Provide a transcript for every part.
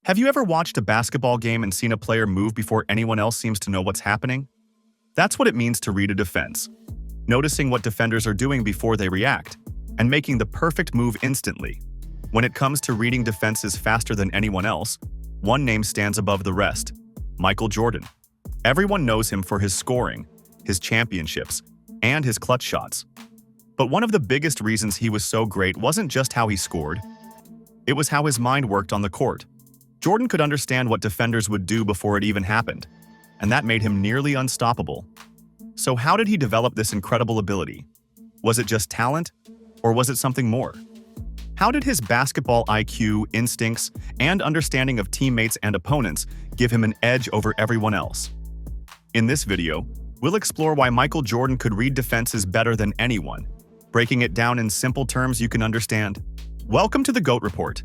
Have you ever watched a basketball game and seen a player move before anyone else seems to know what's happening? That's what it means to read a defense. Noticing what defenders are doing before they react, and making the perfect move instantly. When it comes to reading defenses faster than anyone else, one name stands above the rest: Michael Jordan. Everyone knows him for his scoring, his championships, and his clutch shots. But one of the biggest reasons he was so great wasn't just how he scored. It was how his mind worked on the court. Jordan could understand what defenders would do before it even happened, and that made him nearly unstoppable. So how did he develop this incredible ability? Was it just talent, or was it something more? How did his basketball IQ, instincts, and understanding of teammates and opponents give him an edge over everyone else? In this video, we'll explore why Michael Jordan could read defenses better than anyone, breaking it down in simple terms you can understand. Welcome to the GOAT Report.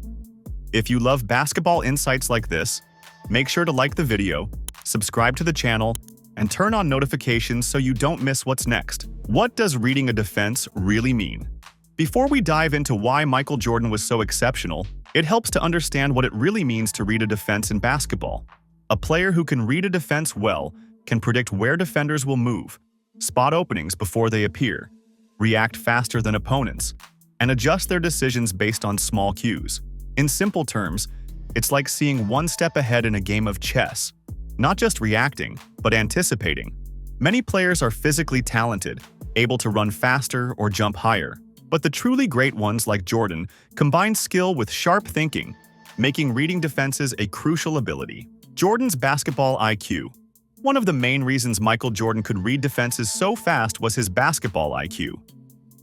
If you love basketball insights like this, make sure to like the video, subscribe to the channel, and turn on notifications so you don't miss what's next. What does reading a defense really mean? Before we dive into why Michael Jordan was so exceptional, it helps to understand what it really means to read a defense in basketball. A player who can read a defense well can predict where defenders will move, spot openings before they appear, react faster than opponents, and adjust their decisions based on small cues. In simple terms, it's like seeing one step ahead in a game of chess. Not just reacting, but anticipating. Many players are physically talented, able to run faster or jump higher. But the truly great ones like Jordan combine skill with sharp thinking, making reading defenses a crucial ability. Jordan's basketball IQ. One of the main reasons Michael Jordan could read defenses so fast was his basketball IQ.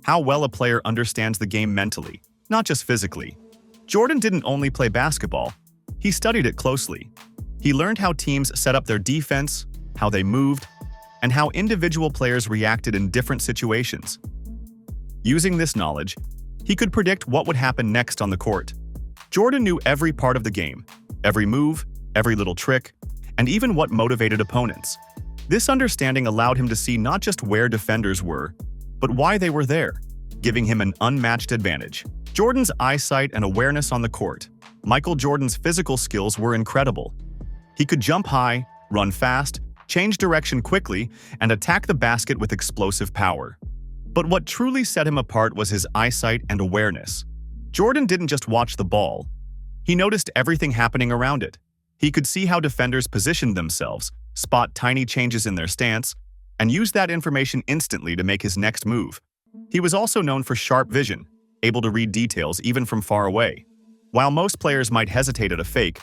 How well a player understands the game mentally, not just physically. Jordan didn't only play basketball, he studied it closely. He learned how teams set up their defense, how they moved, and how individual players reacted in different situations. Using this knowledge, he could predict what would happen next on the court. Jordan knew every part of the game, every move, every little trick, and even what motivated opponents. This understanding allowed him to see not just where defenders were, but why they were there, giving him an unmatched advantage. Jordan's eyesight and awareness on the court. Michael Jordan's physical skills were incredible. He could jump high, run fast, change direction quickly, and attack the basket with explosive power. But what truly set him apart was his eyesight and awareness. Jordan didn't just watch the ball. He noticed everything happening around it. He could see how defenders positioned themselves, spot tiny changes in their stance, and use that information instantly to make his next move. He was also known for sharp vision, able to read details even from far away. While most players might hesitate at a fake,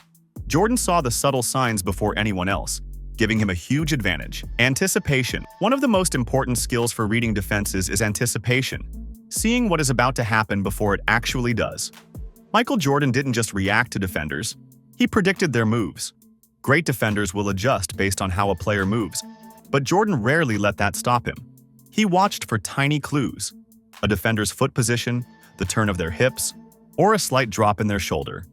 Jordan saw the subtle signs before anyone else, giving him a huge advantage. Anticipation. One of the most important skills for reading defenses is anticipation, seeing what is about to happen before it actually does. Michael Jordan didn't just react to defenders, he predicted their moves. Great defenders will adjust based on how a player moves, but Jordan rarely let that stop him. He watched for tiny clues: a defender's foot position, the turn of their hips, or a slight drop in their shoulder,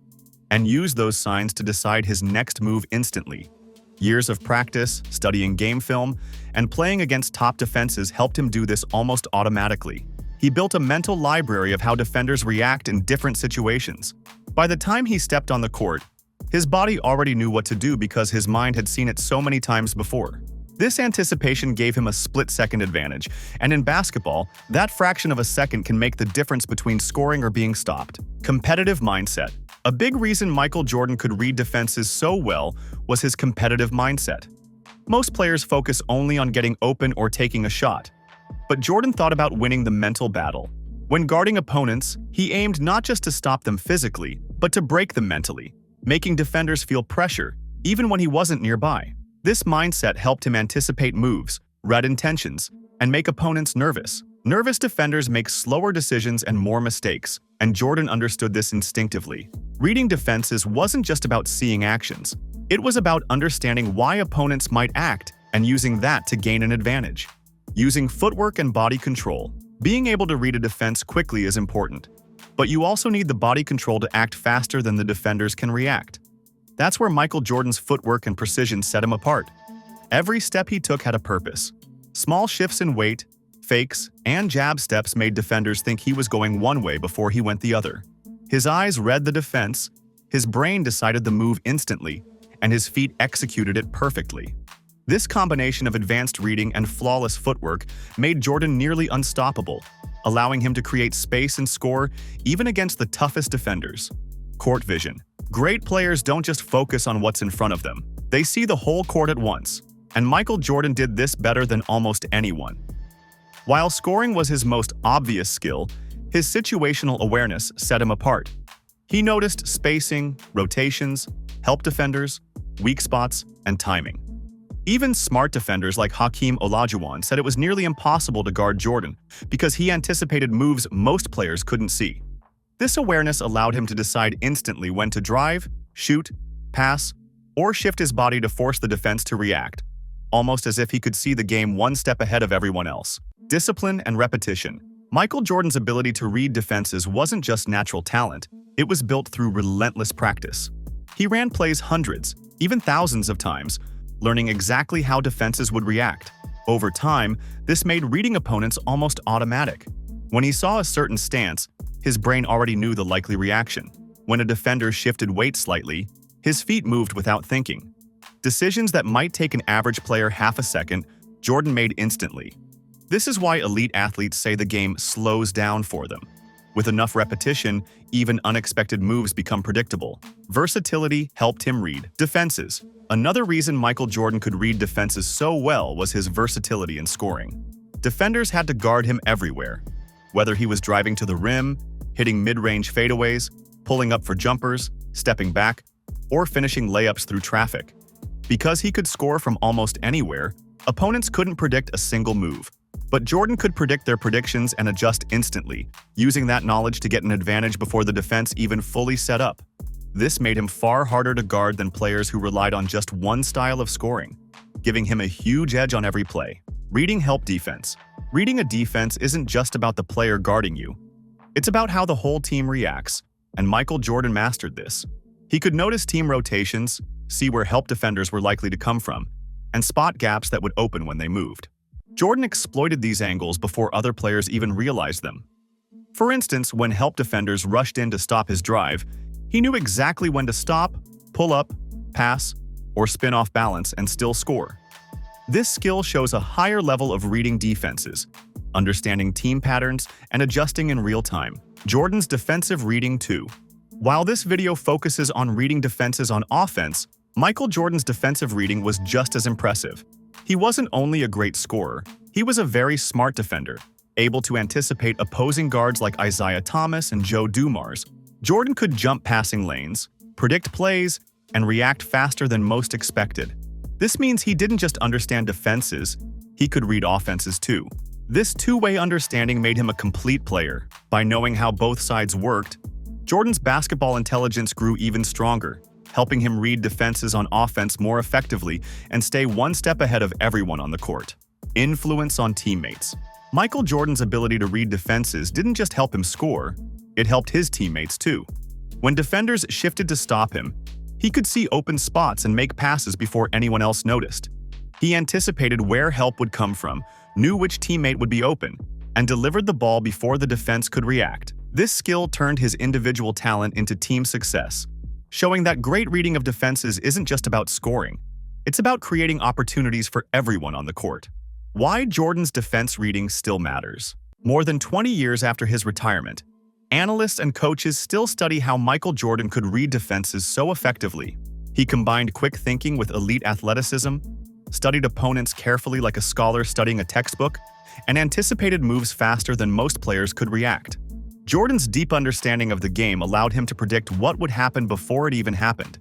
and used those signs to decide his next move instantly. Years of practice, studying game film, and playing against top defenses helped him do this almost automatically. He built a mental library of how defenders react in different situations. By the time he stepped on the court, his body already knew what to do because his mind had seen it so many times before. This anticipation gave him a split-second advantage, and in basketball, that fraction of a second can make the difference between scoring or being stopped. Competitive mindset. A big reason Michael Jordan could read defenses so well was his competitive mindset. Most players focus only on getting open or taking a shot, but Jordan thought about winning the mental battle. When guarding opponents, he aimed not just to stop them physically, but to break them mentally, making defenders feel pressure, even when he wasn't nearby. This mindset helped him anticipate moves, read intentions, and make opponents nervous. Nervous defenders make slower decisions and more mistakes, and Jordan understood this instinctively. Reading defenses wasn't just about seeing actions. It was about understanding why opponents might act and using that to gain an advantage. Using footwork and body control. Being able to read a defense quickly is important, but you also need the body control to act faster than the defenders can react. That's where Michael Jordan's footwork and precision set him apart. Every step he took had a purpose. Small shifts in weight, fakes, and jab steps made defenders think he was going one way before he went the other. His eyes read the defense, His brain decided the move instantly, and his feet executed it perfectly. This combination of advanced reading and flawless footwork made Jordan nearly unstoppable, allowing him to create space and score even against the toughest defenders. Court vision. Great players don't just focus on what's in front of them. They see the whole court at once, and Michael Jordan did this better than almost anyone. While scoring was his most obvious skill, his situational awareness set him apart. He noticed spacing, rotations, help defenders, weak spots, and timing. Even smart defenders like Hakeem Olajuwon said it was nearly impossible to guard Jordan because he anticipated moves most players couldn't see. This awareness allowed him to decide instantly when to drive, shoot, pass, or shift his body to force the defense to react, almost as if he could see the game one step ahead of everyone else. Discipline and repetition. Michael Jordan's ability to read defenses wasn't just natural talent, it was built through relentless practice. He ran plays hundreds, even thousands of times, learning exactly how defenses would react. Over time, this made reading opponents almost automatic. When he saw a certain stance, his brain already knew the likely reaction. When a defender shifted weight slightly, his feet moved without thinking. Decisions that might take an average player half a second, Jordan made instantly. This is why elite athletes say the game slows down for them. With enough repetition, even unexpected moves become predictable. Versatility helped him read defenses. Another reason Michael Jordan could read defenses so well was his versatility in scoring. Defenders had to guard him everywhere. Whether he was driving to the rim, hitting mid-range fadeaways, pulling up for jumpers, stepping back, or finishing layups through traffic. Because he could score from almost anywhere, opponents couldn't predict a single move. But Jordan could predict their predictions and adjust instantly, using that knowledge to get an advantage before the defense even fully set up. This made him far harder to guard than players who relied on just one style of scoring, giving him a huge edge on every play. Reading help defense. Reading a defense isn't just about the player guarding you. It's about how the whole team reacts, and Michael Jordan mastered this. He could notice team rotations, see where help defenders were likely to come from, and spot gaps that would open when they moved. Jordan exploited these angles before other players even realized them. For instance, when help defenders rushed in to stop his drive, he knew exactly when to stop, pull up, pass, or spin off balance and still score. This skill shows a higher level of reading defenses, understanding team patterns, and adjusting in real time. Jordan's defensive reading too. While this video focuses on reading defenses on offense, Michael Jordan's defensive reading was just as impressive. He wasn't only a great scorer, he was a very smart defender, able to anticipate opposing guards like Isaiah Thomas and Joe Dumars. Jordan could jump passing lanes, predict plays, and react faster than most expected. This means he didn't just understand defenses, he could read offenses too. This two-way understanding made him a complete player. By knowing how both sides worked, Jordan's basketball intelligence grew even stronger, helping him read defenses on offense more effectively and stay one step ahead of everyone on the court. Influence on teammates. Michael Jordan's ability to read defenses didn't just help him score, it helped his teammates too. When defenders shifted to stop him, he could see open spots and make passes before anyone else noticed. He anticipated where help would come from, knew which teammate would be open, and delivered the ball before the defense could react. This skill turned his individual talent into team success, showing that great reading of defenses isn't just about scoring, it's about creating opportunities for everyone on the court. Why Jordan's defense reading still matters. More than 20 years after his retirement, analysts and coaches still study how Michael Jordan could read defenses so effectively. He combined quick thinking with elite athleticism, studied opponents carefully like a scholar studying a textbook, and anticipated moves faster than most players could react. Jordan's deep understanding of the game allowed him to predict what would happen before it even happened,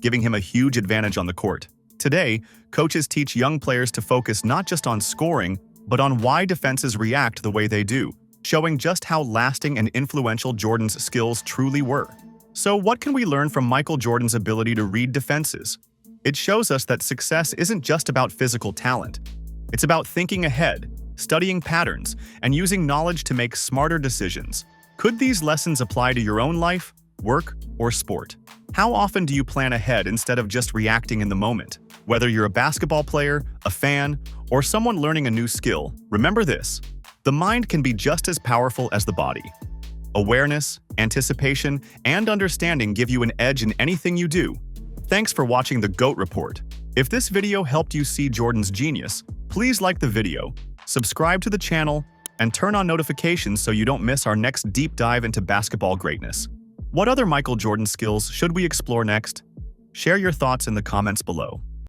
giving him a huge advantage on the court. Today, coaches teach young players to focus not just on scoring, but on why defenses react the way they do, showing just how lasting and influential Jordan's skills truly were. So what can we learn from Michael Jordan's ability to read defenses? It shows us that success isn't just about physical talent. It's about thinking ahead, studying patterns, and using knowledge to make smarter decisions. Could these lessons apply to your own life, work, or sport? How often do you plan ahead instead of just reacting in the moment? Whether you're a basketball player, a fan, or someone learning a new skill, remember this: the mind can be just as powerful as the body. Awareness, anticipation, and understanding give you an edge in anything you do. Thanks for watching the GOAT Report. If this video helped you see Jordan's genius, please like the video, subscribe to the channel, and turn on notifications so you don't miss our next deep dive into basketball greatness. What other Michael Jordan skills should we explore next? Share your thoughts in the comments below.